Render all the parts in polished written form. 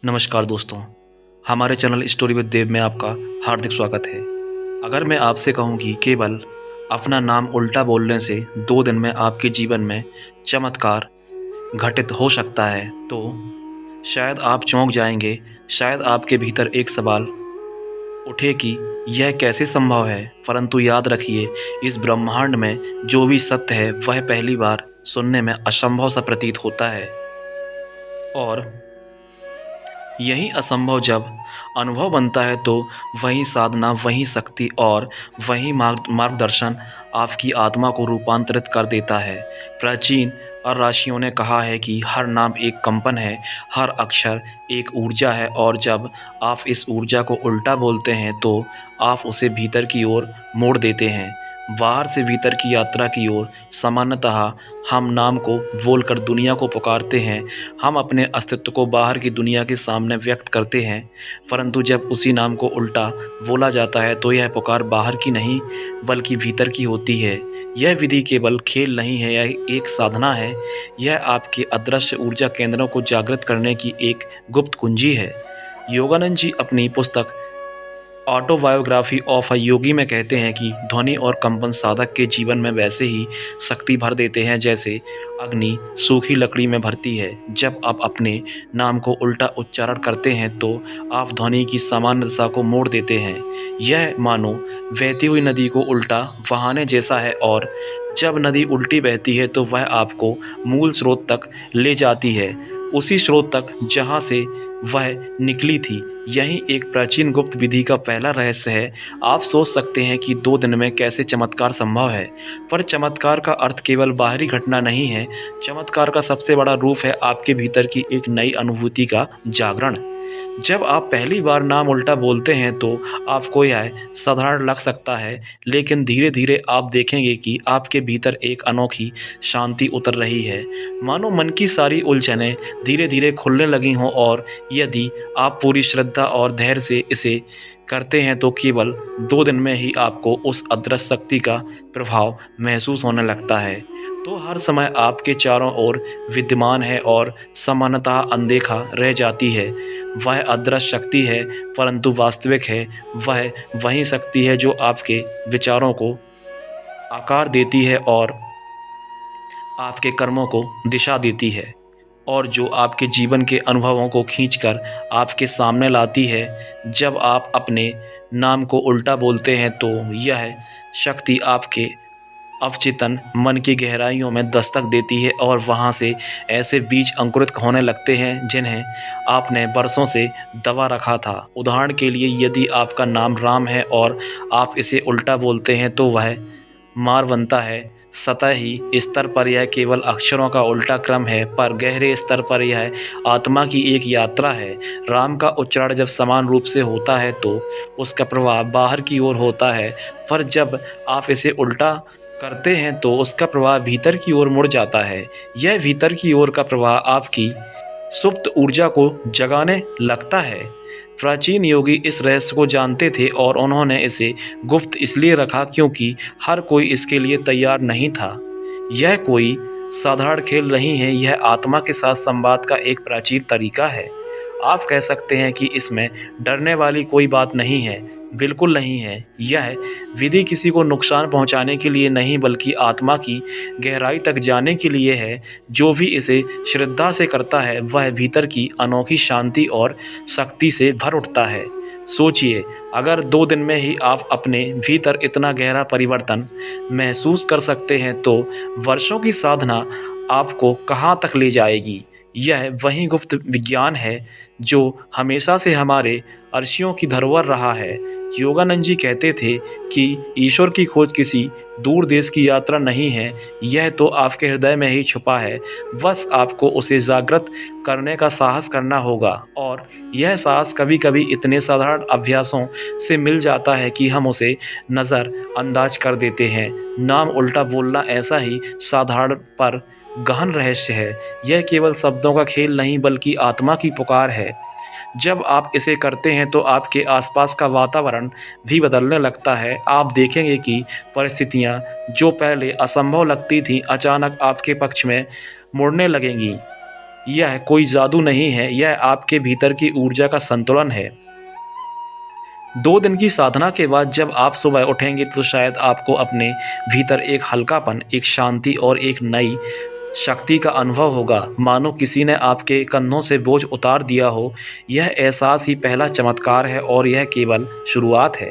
नमस्कार दोस्तों, हमारे चैनल स्टोरी विद देव में आपका हार्दिक स्वागत है। अगर मैं आपसे कहूँ कि केवल अपना नाम उल्टा बोलने से 2 दिन में आपके जीवन में चमत्कार घटित हो सकता है, तो शायद आप चौंक जाएंगे। शायद आपके भीतर एक सवाल उठे कि यह कैसे संभव है। परंतु याद रखिए, इस ब्रह्मांड में जो भी सत्य है वह पहली बार सुनने में असंभव सा प्रतीत होता है, और यही असंभव जब अनुभव बनता है तो वही साधना, वही शक्ति और वही मार्गदर्शन आपकी आत्मा को रूपांतरित कर देता है। प्राचीन ऋषियों ने कहा है कि हर नाम एक कंपन है, हर अक्षर एक ऊर्जा है, और जब आप इस ऊर्जा को उल्टा बोलते हैं तो आप उसे भीतर की ओर मोड़ देते हैं, बाहर से भीतर की यात्रा की ओर। सामान्यतः हम नाम को बोलकर दुनिया को पुकारते हैं, हम अपने अस्तित्व को बाहर की दुनिया के सामने व्यक्त करते हैं। परंतु जब उसी नाम को उल्टा बोला जाता है तो यह पुकार बाहर की नहीं बल्कि भीतर की होती है। यह विधि केवल खेल नहीं है, यह एक साधना है। यह आपके अदृश्य ऊर्जा केंद्रों को जागृत करने की एक गुप्त कुंजी है। योगानंद जी अपनी पुस्तक ऑटोबायोग्राफी ऑफ अ योगी में कहते हैं कि ध्वनि और कंपन साधक के जीवन में वैसे ही शक्ति भर देते हैं जैसे अग्नि सूखी लकड़ी में भरती है। जब आप अपने नाम को उल्टा उच्चारण करते हैं तो आप ध्वनि की सामान्य दिशा को मोड़ देते हैं। यह मानो बहती हुई नदी को उल्टा बहाने जैसा है, और जब नदी उल्टी बहती है तो वह आपको मूल स्रोत तक ले जाती है, उसी स्रोत तक जहाँ से वह निकली थी। यही एक प्राचीन गुप्त विधि का पहला रहस्य है। आप सोच सकते हैं कि 2 दिन में कैसे चमत्कार संभव है, पर चमत्कार का अर्थ केवल बाहरी घटना नहीं है। चमत्कार का सबसे बड़ा रूप है आपके भीतर की एक नई अनुभूति का जागरण। जब आप पहली बार नाम उल्टा बोलते हैं तो आपको यह साधारण लग सकता है, लेकिन धीरे धीरे आप देखेंगे कि आपके भीतर एक अनोखी शांति उतर रही है, मानो मन की सारी उलझनें धीरे धीरे खुलने लगी हों। और यदि आप पूरी श्रद्धा और धैर्य से इसे करते हैं तो केवल 2 दिन में ही आपको उस अदृश्य शक्ति का प्रभाव महसूस होने लगता है। तो हर समय आपके चारों ओर विद्यमान है और सामान्यतः अनदेखा रह जाती है। वह अदृश्य शक्ति है, परंतु वास्तविक है। वह वही शक्ति है जो आपके विचारों को आकार देती है और आपके कर्मों को दिशा देती है, और जो आपके जीवन के अनुभवों को खींचकर आपके सामने लाती है। जब आप अपने नाम को उल्टा बोलते हैं तो यह शक्ति आपके अवचेतन मन की गहराइयों में दस्तक देती है, और वहाँ से ऐसे बीज अंकुरित होने लगते हैं जिन्हें आपने बरसों से दबा रखा था। उदाहरण के लिए, यदि आपका नाम राम है और आप इसे उल्टा बोलते हैं तो वह मार बनता है। सतही स्तर पर यह केवल अक्षरों का उल्टा क्रम है, पर गहरे स्तर पर यह आत्मा की एक यात्रा है। राम का उच्चारण जब समान रूप से होता है तो उसका प्रभाव बाहर की ओर होता है, पर जब आप इसे उल्टा करते हैं तो उसका प्रभाव भीतर की ओर मुड़ जाता है। यह भीतर की ओर का प्रभाव आपकी सुप्त ऊर्जा को जगाने लगता है। प्राचीन योगी इस रहस्य को जानते थे और उन्होंने इसे गुप्त इसलिए रखा क्योंकि हर कोई इसके लिए तैयार नहीं था। यह कोई साधारण खेल नहीं है, यह आत्मा के साथ संवाद का एक प्राचीन तरीका है। आप कह सकते हैं कि इसमें डरने वाली कोई बात नहीं है। बिल्कुल नहीं है। यह विधि किसी को नुकसान पहुंचाने के लिए नहीं बल्कि आत्मा की गहराई तक जाने के लिए है। जो भी इसे श्रद्धा से करता है वह भीतर की अनोखी शांति और शक्ति से भर उठता है। सोचिए, अगर 2 दिन में ही आप अपने भीतर इतना गहरा परिवर्तन महसूस कर सकते हैं तो वर्षों की साधना आपको कहाँ तक ले जाएगी। यह वही गुप्त विज्ञान है जो हमेशा से हमारे ऋषियों की धरोहर रहा है। योगानंद जी कहते थे कि ईश्वर की खोज किसी दूर देश की यात्रा नहीं है, यह तो आपके हृदय में ही छुपा है। बस आपको उसे जागृत करने का साहस करना होगा, और यह साहस कभी कभी इतने साधारण अभ्यासों से मिल जाता है कि हम उसे नज़रअंदाज कर देते हैं। नाम उल्टा बोलना ऐसा ही साधारण पर गहन रहस्य है। यह केवल शब्दों का खेल नहीं बल्कि आत्मा की पुकार है। जब आप इसे करते हैं तो आपके आसपास का वातावरण भी बदलने लगता है। आप देखेंगे कि परिस्थितियाँ जो पहले असंभव लगती थीं अचानक आपके पक्ष में मुड़ने लगेंगी। यह कोई जादू नहीं है, यह आपके भीतर की ऊर्जा का संतुलन है। 2 दिन की साधना के बाद जब आप सुबह उठेंगे तो शायद आपको अपने भीतर एक हल्कापन, एक शांति और एक नई शक्ति का अनुभव होगा, मानो किसी ने आपके कंधों से बोझ उतार दिया हो। यह एहसास ही पहला चमत्कार है और यह केवल शुरुआत है।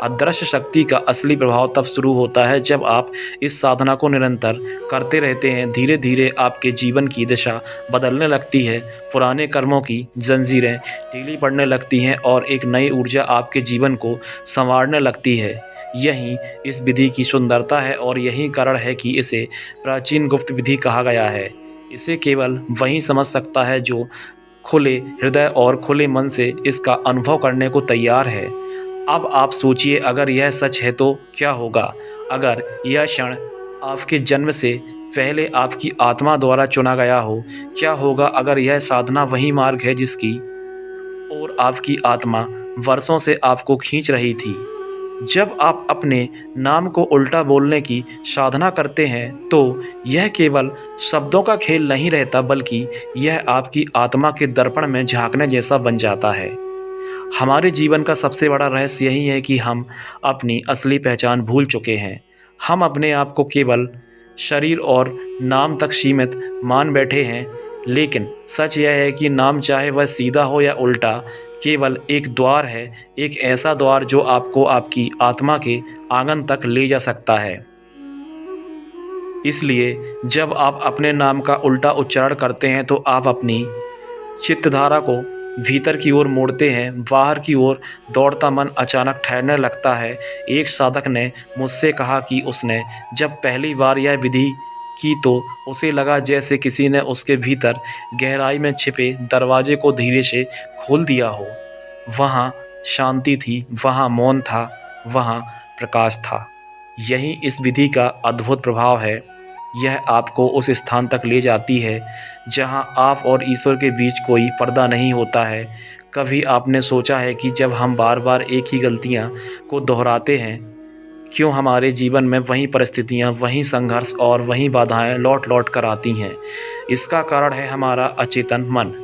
अदृश्य शक्ति का असली प्रभाव तब शुरू होता है जब आप इस साधना को निरंतर करते रहते हैं। धीरे धीरे आपके जीवन की दिशा बदलने लगती है, पुराने कर्मों की जंजीरें ढीली पड़ने लगती हैं और एक नई ऊर्जा आपके जीवन को संवारने लगती है। यही इस विधि की सुंदरता है और यही कारण है कि इसे प्राचीन गुप्त विधि कहा गया है। इसे केवल वही समझ सकता है जो खुले हृदय और खुले मन से इसका अनुभव करने को तैयार है। अब आप सोचिए, अगर यह सच है तो क्या होगा? अगर यह क्षण आपके जन्म से पहले आपकी आत्मा द्वारा चुना गया हो, क्या होगा अगर यह साधना वही मार्ग है जिसकी और आपकी आत्मा वर्षों से आपको खींच रही थी? जब आप अपने नाम को उल्टा बोलने की साधना करते हैं तो यह केवल शब्दों का खेल नहीं रहता, बल्कि यह आपकी आत्मा के दर्पण में झांकने जैसा बन जाता है। हमारे जीवन का सबसे बड़ा रहस्य यही है कि हम अपनी असली पहचान भूल चुके हैं। हम अपने आप को केवल शरीर और नाम तक सीमित मान बैठे हैं, लेकिन सच यह है कि नाम चाहे वह सीधा हो या उल्टा, केवल एक द्वार है, एक ऐसा द्वार जो आपको आपकी आत्मा के आंगन तक ले जा सकता है। इसलिए जब आप अपने नाम का उल्टा उच्चारण करते हैं तो आप अपनी चित्तधारा को भीतर की ओर मोड़ते हैं। बाहर की ओर दौड़ता मन अचानक ठहरने लगता है। एक साधक ने मुझसे कहा कि उसने जब पहली बार यह विधि की तो उसे लगा जैसे किसी ने उसके भीतर गहराई में छिपे दरवाजे को धीरे से खोल दिया हो। वहाँ शांति थी, वहाँ मौन था, वहाँ प्रकाश था। यही इस विधि का अद्भुत प्रभाव है। यह आपको उस स्थान तक ले जाती है जहाँ आप और ईश्वर के बीच कोई पर्दा नहीं होता है। कभी आपने सोचा है कि जब हम बार बार एक ही गलतियाँ को दोहराते हैं, क्यों हमारे जीवन में वही परिस्थितियाँ, वही संघर्ष और वही बाधाएं लौट लौट कर आती हैं? इसका कारण है हमारा अचेतन मन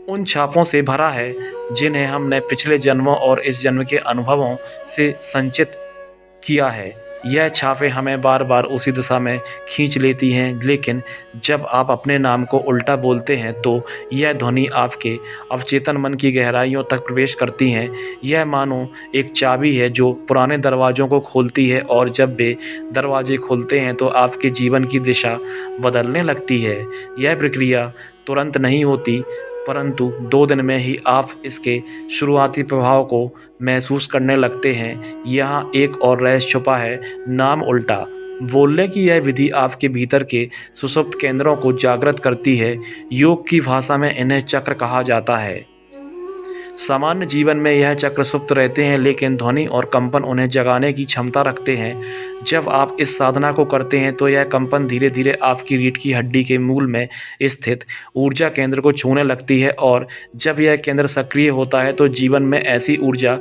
उन छापों से भरा है जिन्हें हमने पिछले जन्मों और इस जन्म के अनुभवों से संचित किया है। यह छापें हमें बार बार उसी दिशा में खींच लेती हैं, लेकिन जब आप अपने नाम को उल्टा बोलते हैं तो यह ध्वनि आपके अवचेतन मन की गहराइयों तक प्रवेश करती हैं। यह मानो एक चाबी है जो पुराने दरवाज़ों को खोलती है, और जब वे दरवाजे खुलते हैं तो आपके जीवन की दिशा बदलने लगती है। यह प्रक्रिया तुरंत नहीं होती, परंतु 2 दिन में ही आप इसके शुरुआती प्रभाव को महसूस करने लगते हैं। यहाँ एक और रहस्य छुपा है, नाम उल्टा बोलने की यह विधि आपके भीतर के सुषुप्त केंद्रों को जागृत करती है। योग की भाषा में इन्हें चक्र कहा जाता है। सामान्य जीवन में यह चक्र सुप्त रहते हैं, लेकिन ध्वनि और कंपन उन्हें जगाने की क्षमता रखते हैं। जब आप इस साधना को करते हैं तो यह कंपन धीरे धीरे आपकी रीढ़ की हड्डी के मूल में स्थित ऊर्जा केंद्र को छूने लगती है, और जब यह केंद्र सक्रिय होता है तो जीवन में ऐसी ऊर्जा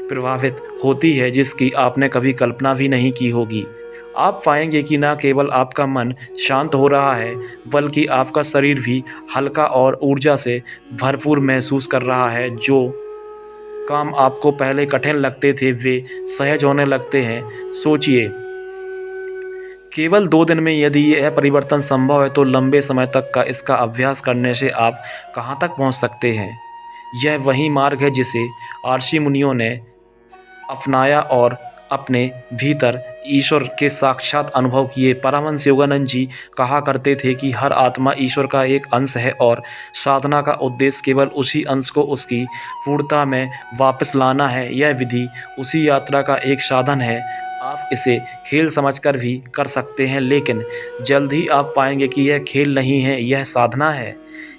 प्रभावित होती है जिसकी आपने कभी कल्पना भी नहीं की होगी। आप पाएंगे कि न केवल आपका मन शांत हो रहा है, बल्कि आपका शरीर भी हल्का और ऊर्जा से भरपूर महसूस कर रहा है। जो काम आपको पहले कठिन लगते थे वे सहज होने लगते हैं। सोचिए, केवल 2 दिन में यदि यह परिवर्तन संभव है तो लंबे समय तक का इसका अभ्यास करने से आप कहां तक पहुंच सकते हैं? यह वही मार्ग है जिसे ऋषि मुनियों ने अपनाया और अपने भीतर ईश्वर के साक्षात अनुभव किए। परमहंस योगानंद जी कहा करते थे कि हर आत्मा ईश्वर का एक अंश है और साधना का उद्देश्य केवल उसी अंश को उसकी पूर्णता में वापस लाना है। यह विधि उसी यात्रा का एक साधन है। आप इसे खेल समझकर भी कर सकते हैं, लेकिन जल्द ही आप पाएंगे कि यह खेल नहीं है, यह साधना है,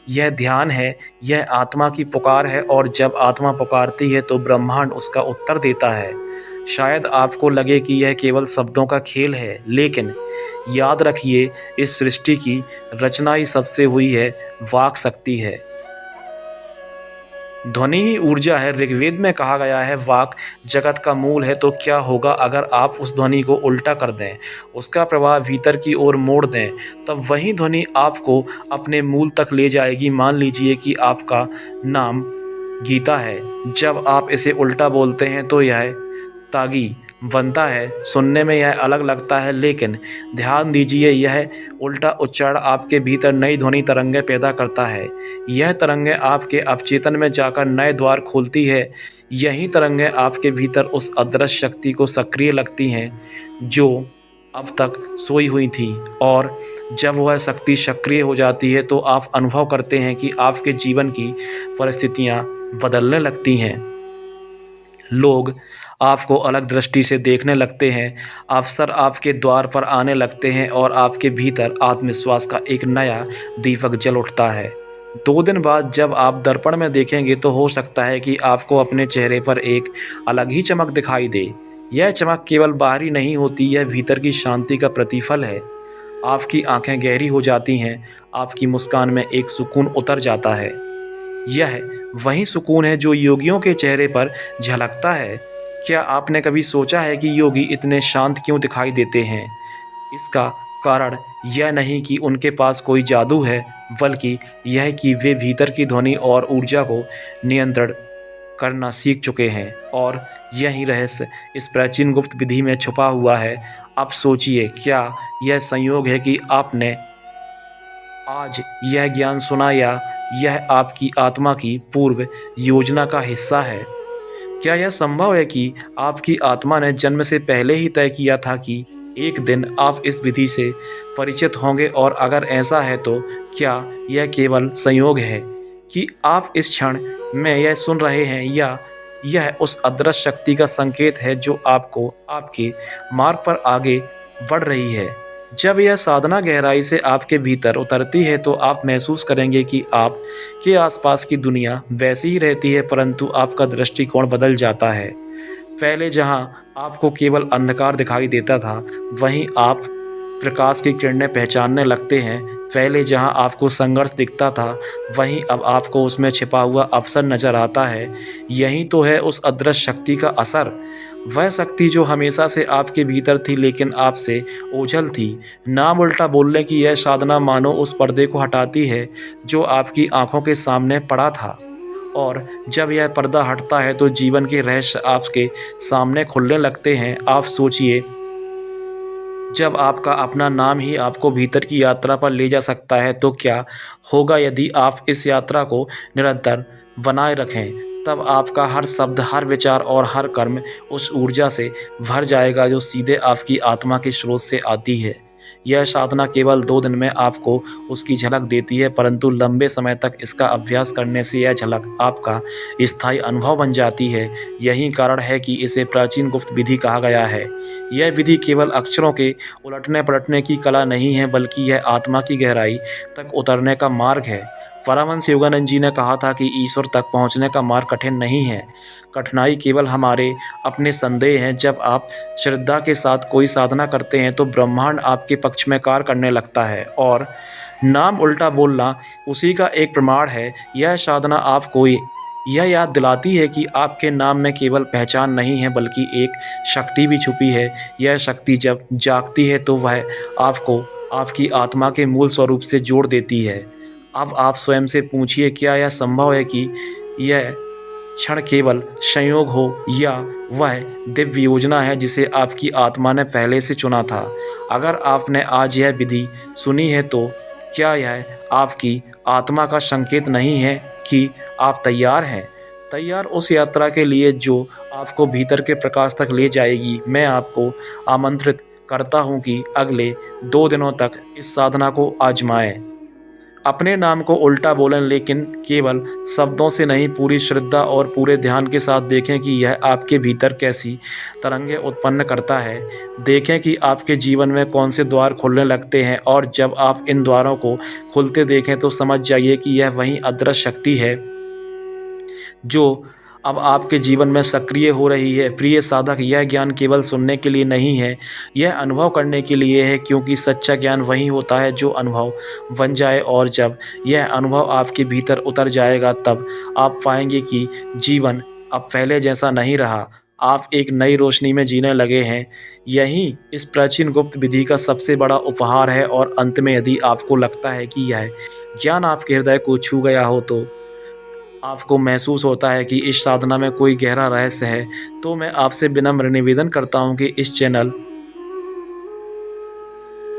यह ध्यान है, यह आत्मा की पुकार है। और जब आत्मा पुकारती है तो ब्रह्मांड उसका उत्तर देता है। शायद आपको लगे कि यह केवल शब्दों का खेल है, लेकिन याद रखिए, इस सृष्टि की रचना ही सबसे हुई है वाक शक्ति है। ध्वनि ही ऊर्जा है। ऋग्वेद में कहा गया है, वाक जगत का मूल है। तो क्या होगा अगर आप उस ध्वनि को उल्टा कर दें, उसका प्रवाह भीतर की ओर मोड़ दें, तब वही ध्वनि आपको अपने मूल तक ले जाएगी। मान लीजिए कि आपका नाम गीता है। जब आप इसे उल्टा बोलते हैं तो यह तागी बनता है। सुनने में यह अलग लगता है, लेकिन ध्यान दीजिए, यह उल्टा उच्चारण आपके भीतर नई ध्वनि तरंगें पैदा करता है। यह तरंगें आपके अवचेतन में जाकर नए द्वार खोलती है। यही तरंगें आपके भीतर उस अदृश्य शक्ति को सक्रिय लगती हैं जो अब तक सोई हुई थी, और जब वह शक्ति सक्रिय हो जाती है तो आप अनुभव करते हैं कि आपके जीवन की परिस्थितियां बदलने लगती हैं। लोग आपको अलग दृष्टि से देखने लगते हैं, अवसर आपके द्वार पर आने लगते हैं और आपके भीतर आत्मविश्वास का एक नया दीपक जल उठता है। 2 दिन बाद जब आप दर्पण में देखेंगे तो हो सकता है कि आपको अपने चेहरे पर एक अलग ही चमक दिखाई दे। यह चमक केवल बाहरी नहीं होती, यह भीतर की शांति का प्रतिफल है। आपकी आंखें गहरी हो जाती हैं, आपकी मुस्कान में एक सुकून उतर जाता है। यह वही सुकून है जो योगियों के चेहरे पर झलकता है। क्या आपने कभी सोचा है कि योगी इतने शांत क्यों दिखाई देते हैं? इसका कारण यह नहीं कि उनके पास कोई जादू है, बल्कि यह कि वे भीतर की ध्वनि और ऊर्जा को नियंत्रण करना सीख चुके हैं, और यही रहस्य इस प्राचीन गुप्त विधि में छुपा हुआ है। अब सोचिए, क्या यह संयोग है कि आपने आज यह ज्ञान सुना, या यह आपकी आत्मा की पूर्व योजना का हिस्सा है? क्या यह संभव है कि आपकी आत्मा ने जन्म से पहले ही तय किया था कि एक दिन आप इस विधि से परिचित होंगे? और अगर ऐसा है तो क्या यह केवल संयोग है कि आप इस क्षण में यह सुन रहे हैं, या यह उस अदृश्य शक्ति का संकेत है जो आपको आपके मार्ग पर आगे बढ़ रही है? जब यह साधना गहराई से आपके भीतर उतरती है तो आप महसूस करेंगे कि आपके आसपास की दुनिया वैसी ही रहती है, परंतु आपका दृष्टिकोण बदल जाता है। पहले जहां आपको केवल अंधकार दिखाई देता था, वहीं आप प्रकाश की किरणें पहचानने लगते हैं। पहले जहां आपको संघर्ष दिखता था, वहीं अब आपको उसमें छिपा हुआ अवसर नजर आता है। यही तो है उस अदृश्य शक्ति का असर, वह शक्ति जो हमेशा से आपके भीतर थी लेकिन आपसे ओझल थी। नाम उल्टा बोलने की यह साधना मानो उस पर्दे को हटाती है जो आपकी आंखों के सामने पड़ा था, और जब यह पर्दा हटता है तो जीवन के रहस्य आपके सामने खुलने लगते हैं। आप सोचिए, जब आपका अपना नाम ही आपको भीतर की यात्रा पर ले जा सकता है, तो क्या होगा यदि आप इस यात्रा को निरंतर बनाए रखें? तब आपका हर शब्द, हर विचार और हर कर्म उस ऊर्जा से भर जाएगा जो सीधे आपकी आत्मा के स्रोत से आती है। यह साधना केवल 2 दिन में आपको उसकी झलक देती है, परंतु लंबे समय तक इसका अभ्यास करने से यह झलक आपका स्थायी अनुभव बन जाती है। यही कारण है कि इसे प्राचीन गुप्त विधि कहा गया है। यह विधि केवल अक्षरों के उलटने पलटने की कला नहीं है, बल्कि यह आत्मा की गहराई तक उतरने का मार्ग है। परमहंस योगानंद जी ने कहा था कि ईश्वर तक पहुंचने का मार्ग कठिन नहीं है, कठिनाई केवल हमारे अपने संदेह हैं। जब आप श्रद्धा के साथ कोई साधना करते हैं तो ब्रह्मांड आपके पक्ष में कार्य करने लगता है, और नाम उल्टा बोलना उसी का एक प्रमाण है। यह साधना आपको यह याद दिलाती है कि आपके नाम में केवल पहचान नहीं है, बल्कि एक शक्ति भी छुपी है। यह शक्ति जब जागती है तो वह आपको आपकी आत्मा के मूल स्वरूप से जोड़ देती है। अब आप स्वयं से पूछिए, क्या यह संभव है कि यह क्षण केवल संयोग हो, या वह दिव्य योजना है जिसे आपकी आत्मा ने पहले से चुना था? अगर आपने आज यह विधि सुनी है तो क्या यह आपकी आत्मा का संकेत नहीं है कि आप तैयार हैं? तैयार उस यात्रा के लिए जो आपको भीतर के प्रकाश तक ले जाएगी। मैं आपको आमंत्रित करता हूँ कि अगले 2 दिनों तक इस साधना को आजमाएं। अपने नाम को उल्टा बोलें, लेकिन केवल शब्दों से नहीं, पूरी श्रद्धा और पूरे ध्यान के साथ देखें कि यह आपके भीतर कैसी तरंगें उत्पन्न करता है। देखें कि आपके जीवन में कौन से द्वार खुलने लगते हैं, और जब आप इन द्वारों को खुलते देखें तो समझ जाइए कि यह वही अदृश्य शक्ति है जो अब आपके जीवन में सक्रिय हो रही है। प्रिय साधक, यह ज्ञान केवल सुनने के लिए नहीं है, यह अनुभव करने के लिए है, क्योंकि सच्चा ज्ञान वही होता है जो अनुभव बन जाए। और जब यह अनुभव आपके भीतर उतर जाएगा, तब आप पाएंगे कि जीवन अब पहले जैसा नहीं रहा। आप एक नई रोशनी में जीने लगे हैं। यही इस प्राचीन गुप्त विधि का सबसे बड़ा उपहार है। और अंत में, यदि आपको लगता है कि यह ज्ञान आपके हृदय को छू गया हो, तो आपको महसूस होता है कि इस साधना में कोई गहरा रहस्य है, तो मैं आपसे विनम्र निवेदन करता हूं कि इस चैनल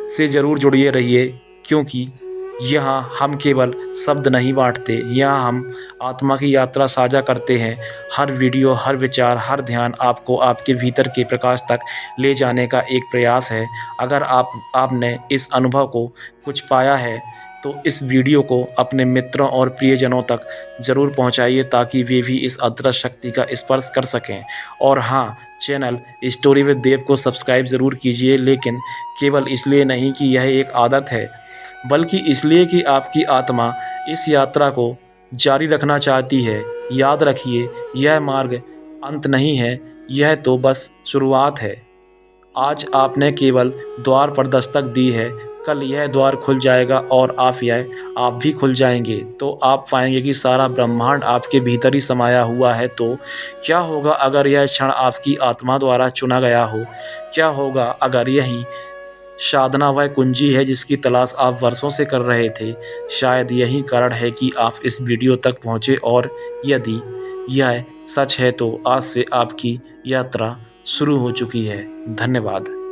से ज़रूर जुड़िए रहिए, क्योंकि यहाँ हम केवल शब्द नहीं बांटते, यहाँ हम आत्मा की यात्रा साझा करते हैं। हर वीडियो, हर विचार, हर ध्यान आपको आपके भीतर के प्रकाश तक ले जाने का एक प्रयास है। अगर आपने इस अनुभव को कुछ पाया है, तो इस वीडियो को अपने मित्रों और प्रियजनों तक ज़रूर पहुंचाइए, ताकि वे भी इस अदृश्य शक्ति का स्पर्श कर सकें। और हाँ, चैनल स्टोरी विद देव को सब्सक्राइब ज़रूर कीजिए, लेकिन केवल इसलिए नहीं कि यह एक आदत है, बल्कि इसलिए कि आपकी आत्मा इस यात्रा को जारी रखना चाहती है। याद रखिए, यह मार्ग अंत नहीं है, यह तो बस शुरुआत है। आज आपने केवल द्वार पर दस्तक दी है, कल यह द्वार खुल जाएगा और आप भी खुल जाएंगे। तो आप पाएंगे कि सारा ब्रह्मांड आपके भीतर ही समाया हुआ है। तो क्या होगा अगर यह क्षण आपकी आत्मा द्वारा चुना गया हो? क्या होगा अगर यही साधना वह कुंजी है जिसकी तलाश आप वर्षों से कर रहे थे? शायद यही कारण है कि आप इस वीडियो तक पहुँचे। और यदि यह सच है, तो आज से आपकी यात्रा शुरू हो चुकी है। धन्यवाद।